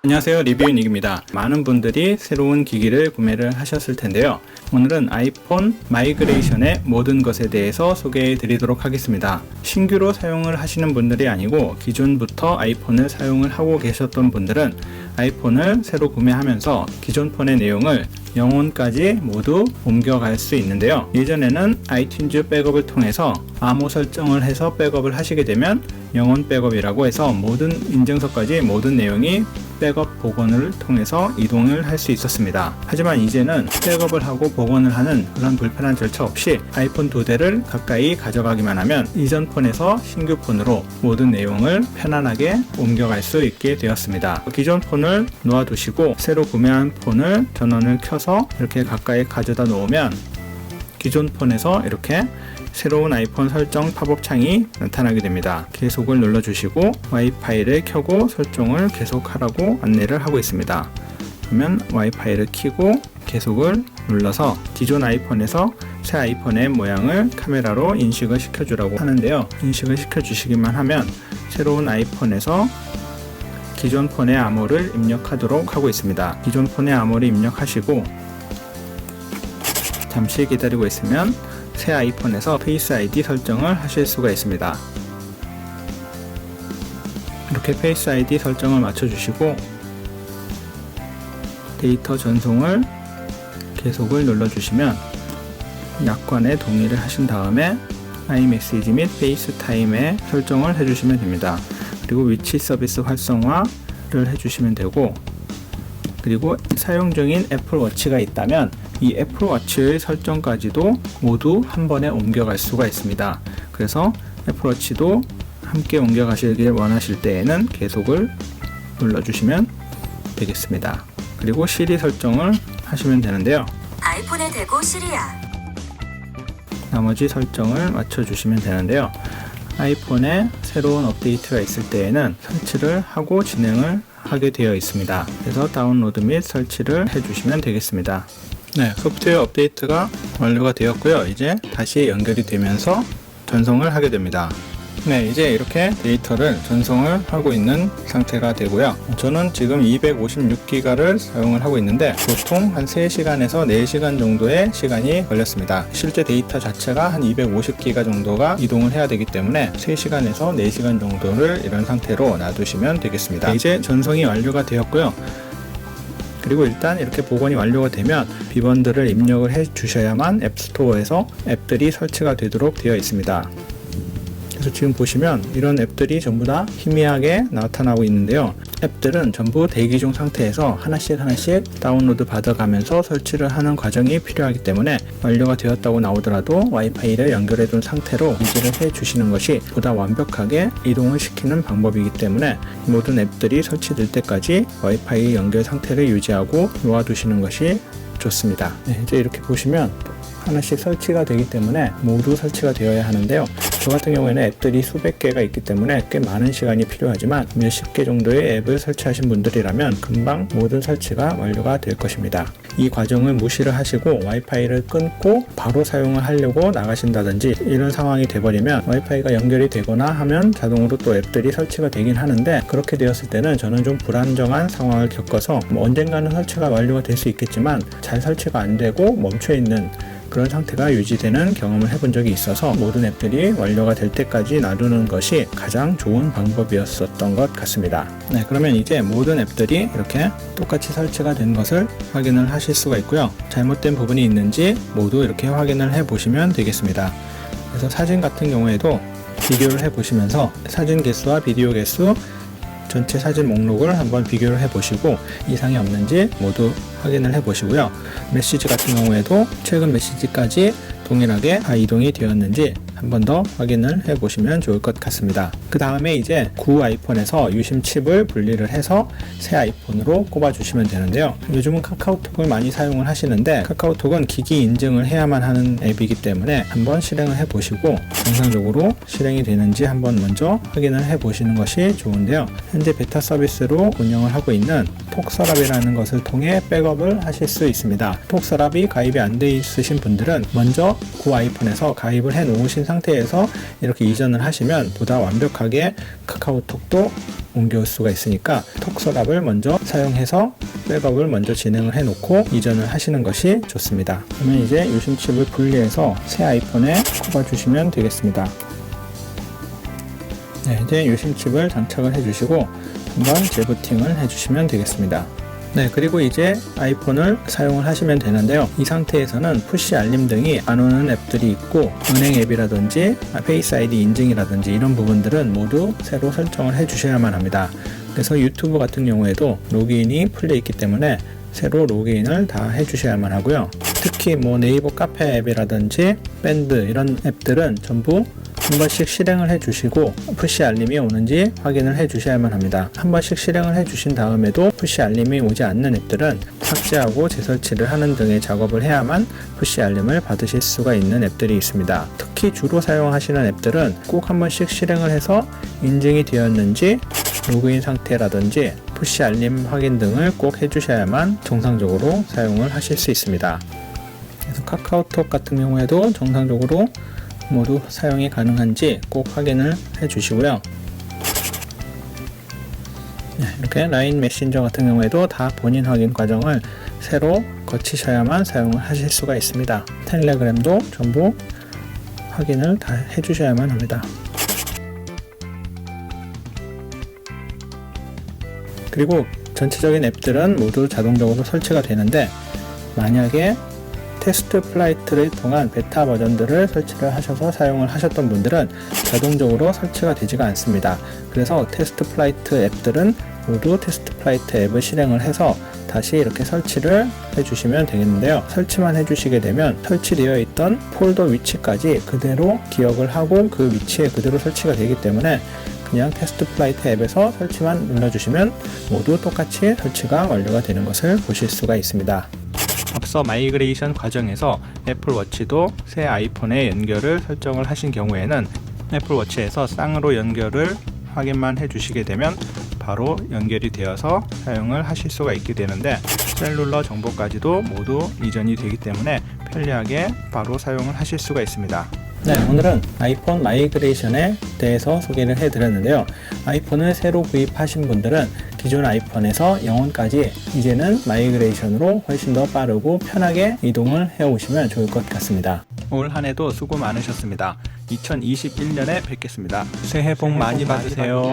안녕하세요, 리뷰유닉입니다. 많은 분들이 새로운 기기를 구매를 하셨을 텐데요. 오늘은 아이폰 마이그레이션의 모든 것에 대해서 소개해 드리도록 하겠습니다. 신규로 사용을 하시는 분들이 아니고 기존부터 아이폰을 사용을 하고 계셨던 분들은 아이폰을 새로 구매하면서 기존 폰의 내용을 영혼까지 모두 옮겨갈 수 있는데요. 예전에는 아이튠즈 백업을 통해서 암호 설정을 해서 백업을 하시게 되면 영혼 백업이라고 해서 모든 인증서까지 모든 내용이 백업 복원을 통해서 이동을 할 수 있었습니다. 하지만 이제는 백업을 하고 복원을 하는 그런 불편한 절차 없이 아이폰 2대를 가까이 가져가기만 하면 이전 폰에서 신규 폰으로 모든 내용을 편안하게 옮겨갈 수 있게 되었습니다. 기존 폰을 놓아두시고 새로 구매한 폰을 전원을 켜서 이렇게 가까이 가져다 놓으면 기존 폰에서 이렇게 새로운 아이폰 설정 팝업 창이 나타나게 됩니다. 계속을 눌러주시고 와이파이를 켜고 설정을 계속하라고 안내를 하고 있습니다. 그러면 와이파이를 켜고 계속을 눌러서 기존 아이폰에서 새 아이폰의 모양을 카메라로 인식을 시켜주라고 하는데요. 인식을 시켜주시기만 하면 새로운 아이폰에서 기존 폰의 암호를 입력하도록 하고 있습니다. 기존 폰의 암호를 입력하시고 잠시 기다리고 있으면 새 아이폰에서 페이스 아이디 설정을 하실 수가 있습니다. 이렇게 페이스 아이디 설정을 맞춰주시고 데이터 전송을 계속을 눌러주시면 약관에 동의를 하신 다음에 아이메시지 및 페이스타임에 설정을 해주시면 됩니다. 그리고 위치 서비스 활성화를 해주시면 되고, 그리고 사용 중인 애플워치가 있다면 이 애플워치의 설정까지도 모두 한 번에 옮겨갈 수가 있습니다. 그래서 애플워치도 함께 옮겨가시길 원하실 때에는 계속을 눌러주시면 되겠습니다. 그리고 시리 설정을 하시면 되는데요. 아이폰에 대고 시리야. 나머지 설정을 맞춰주시면 되는데요. 아이폰에 새로운 업데이트가 있을 때에는 설치를 하고 진행을 하게 되어 있습니다. 그래서 다운로드 및 설치를 해주시면 되겠습니다. 네, 소프트웨어 업데이트가 완료가 되었고요. 이제 다시 연결이 되면서 전송을 하게 됩니다. 네, 이제 이렇게 데이터를 전송을 하고 있는 상태가 되고요. 저는 지금 256기가를 사용을 하고 있는데 보통 한 3시간에서 4시간 정도의 시간이 걸렸습니다. 실제 데이터 자체가 한 250기가 정도가 이동을 해야 되기 때문에 3시간에서 4시간 정도를 이런 상태로 놔두시면 되겠습니다. 이제 전송이 완료가 되었고요. 그리고 일단 이렇게 복원이 완료가 되면 비번들을 입력을 해 주셔야만 앱스토어에서 앱들이 설치가 되도록 되어 있습니다. 그래서 지금 보시면 이런 앱들이 전부 다 희미하게 나타나고 있는데요. 앱들은 전부 대기 중 상태에서 하나씩 다운로드 받아가면서 설치를 하는 과정이 필요하기 때문에 완료가 되었다고 나오더라도 와이파이를 연결해 둔 상태로 유지를 해 주시는 것이 보다 완벽하게 이동을 시키는 방법이기 때문에 모든 앱들이 설치될 때까지 와이파이 연결 상태를 유지하고 놓아두시는 것이 좋습니다. 네, 이제 이렇게 보시면 하나씩 설치가 되기 때문에 모두 설치가 되어야 하는데요. 저 같은 경우에는 앱들이 수백 개가 있기 때문에 꽤 많은 시간이 필요하지만 몇십 개 정도의 앱을 설치하신 분들이라면 금방 모든 설치가 완료가 될 것입니다. 이 과정을 무시를 하시고 와이파이를 끊고 바로 사용을 하려고 나가신다든지 이런 상황이 돼버리면 와이파이가 연결이 되거나 하면 자동으로 또 앱들이 설치가 되긴 하는데, 그렇게 되었을 때는 저는 좀 불안정한 상황을 겪어서 언젠가는 설치가 완료가 될 수 있겠지만 잘 설치가 안 되고 멈춰 있는 그런 상태가 유지되는 경험을 해본 적이 있어서 모든 앱들이 완료가 될 때까지 놔두는 것이 가장 좋은 방법이었었던 것 같습니다. 네, 그러면 이제 모든 앱들이 이렇게 똑같이 설치가 된 것을 확인을 하실 수가 있고요. 잘못된 부분이 있는지 모두 이렇게 확인을 해 보시면 되겠습니다. 그래서 사진 같은 경우에도 비교를 해 보시면서 사진 개수와 비디오 개수, 전체 사진 목록을 한번 비교를 해 보시고 이상이 없는지 모두 확인을 해 보시고요. 메시지 같은 경우에도 최근 메시지까지 동일하게 다 이동이 되었는지 한 번 더 확인을 해 보시면 좋을 것 같습니다. 그 다음에 이제 구 아이폰에서 유심 칩을 분리를 해서 새 아이폰으로 꼽아 주시면 되는데요. 요즘은 카카오톡을 많이 사용을 하시는데 카카오톡은 기기 인증을 해야만 하는 앱이기 때문에 한번 실행을 해 보시고 정상적으로 실행이 되는지 한번 먼저 확인을 해 보시는 것이 좋은데요. 현재 베타 서비스로 운영을 하고 있는 톡서랍이라는 것을 통해 백업을 하실 수 있습니다. 톡서랍이 가입이 안 돼 있으신 분들은 먼저 구 아이폰에서 가입을 해 놓으신 상태에서 이렇게 이전을 하시면 보다 완벽하게 카카오톡도 옮겨올 수가 있으니까 톡서랍을 먼저 사용해서 백업을 먼저 진행을 해 놓고 이전을 하시는 것이 좋습니다. 그러면 이제 유심칩을 분리해서 새 아이폰에 꼽아 주시면 되겠습니다. 네, 이제 유심칩을 장착을 해주시고 한번 재부팅을 해주시면 되겠습니다. 네, 그리고 이제 아이폰을 사용을 하시면 되는데요. 이 상태에서는 푸시 알림 등이 안 오는 앱들이 있고 은행 앱이라든지 페이스 아이디 인증이라든지 이런 부분들은 모두 새로 설정을 해 주셔야만 합니다. 그래서 유튜브 같은 경우에도 로그인이 풀려 있기 때문에 새로 로그인을 다 해 주셔야만 하고요. 특히 네이버 카페 앱이라든지 밴드 이런 앱들은 전부 한 번씩 실행을 해 주시고 푸시 알림이 오는지 확인을 해 주셔야만 합니다. 한 번씩 실행을 해 주신 다음에도 푸시 알림이 오지 않는 앱들은 삭제하고 재설치를 하는 등의 작업을 해야만 푸시 알림을 받으실 수가 있는 앱들이 있습니다. 특히 주로 사용하시는 앱들은 꼭 한 번씩 실행을 해서 인증이 되었는지 로그인 상태라든지 푸시 알림 확인 등을 꼭 해주셔야만 정상적으로 사용을 하실 수 있습니다. 그래서 카카오톡 같은 경우에도 정상적으로 모두 사용이 가능한지 꼭 확인을 해 주시고요. 네, 이렇게 라인 메신저 같은 경우에도 다 본인 확인 과정을 새로 거치셔야만 사용을 하실 수가 있습니다. 텔레그램도 전부 확인을 다 해 주셔야만 합니다. 그리고 전체적인 앱들은 모두 자동적으로 설치가 되는데 만약에 테스트 플라이트를 통한 베타 버전들을 설치를 하셔서 사용을 하셨던 분들은 자동적으로 설치가 되지가 않습니다. 그래서 테스트 플라이트 앱들은 모두 테스트 플라이트 앱을 실행을 해서 다시 이렇게 설치를 해주시면 되겠는데요. 설치만 해주시게 되면 설치되어 있던 폴더 위치까지 그대로 기억을 하고 그 위치에 그대로 설치가 되기 때문에 그냥 테스트 플라이트 앱에서 설치만 눌러주시면 모두 똑같이 설치가 완료가 되는 것을 보실 수가 있습니다. 앞서 마이그레이션 과정에서 애플워치도 새 아이폰에 연결을 설정을 하신 경우에는 애플워치에서 쌍으로 연결을 확인만 해주시게 되면 바로 연결이 되어서 사용을 하실 수가 있게 되는데 셀룰러 정보까지도 모두 이전이 되기 때문에 편리하게 바로 사용을 하실 수가 있습니다. 네, 오늘은 아이폰 마이그레이션에 대해서 소개를 해드렸는데요. 아이폰을 새로 구입하신 분들은 기존 아이폰에서 영원까지 이제는 마이그레이션으로 훨씬 더 빠르고 편하게 이동을 해오시면 좋을 것 같습니다. 올 한 해도 수고 많으셨습니다. 2021년에 뵙겠습니다. 새해 복 많이 받으세요.